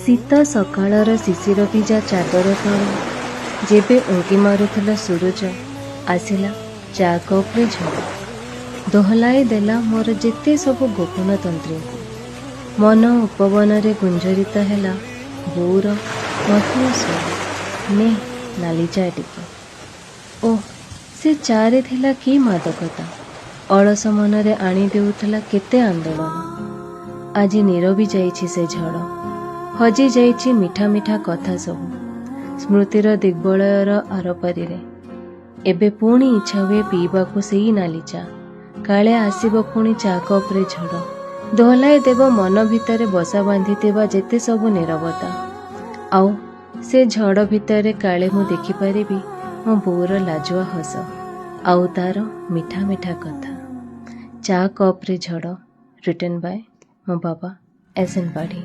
ଶୀତ ସକାଳର ଶିଶିର ଭିଜା ଚାଦର ତଳେ ଯେବେ ଉଙ୍କି ମାରୁଥିଲା ସୂରଜ, ଆସିଲା ଚା କପ୍ରେ ଝଡ଼। ଦୋହଲାଇ ଦେଲା ମୋର ଯେତେ ସବୁ ଗୋପନ ତନ୍ତ୍ରୀଙ୍କୁ। ମନ ଉପବନରେ ଗୁଞ୍ଜରିତ ହେଲା ବୋଉର ମଧୁର ସ୍ୱର, ନେ ନାଲି ଚା ଟିକେ। ଓଃ, ସେ ଚାରେ ଥିଲା କି ମାଦକତା! ଅଳସ ମନରେ ଆଣି ଦେଉଥିଲା କେତେ ଆନ୍ଦୋଳନ। ଆଜି ନୀରବି ଯାଇଛି ସେ ଝଡ଼, ହଜି ଯାଇଛି ମିଠା ମିଠା କଥା ସବୁ ସ୍ମୃତିର ଦିଗ୍ବଳୟର ଆରପାରିରେ। ଏବେ ପୁଣି ଇଚ୍ଛା ହୁଏ ପିଇବାକୁ ସେଇ ନାଲି ଚା। କାଳେ ଆସିବ ପୁଣି ଚା କପ୍ରେ ଝଡ଼, ଦୋହଲାଇ ଦେବ ମନ ଭିତରେ ବସା ବାନ୍ଧିଥିବା ଯେତେ ସବୁ ନୀରବତା। ଆଉ ସେ ଝଡ଼ ଭିତରେ କାଳେ ମୁଁ ଦେଖିପାରିବି ମୋ ବୋଉର ଲାଜୁଆ ହସ, ଆଉ ତାର ମିଠା ମିଠା କଥା। ଚା କପ୍ରେ ଝଡ଼, ରିଟନ୍ ବାଏ ମୋ ବାବା ଏସ୍ ଏନ୍ ପାଢ଼ୀ।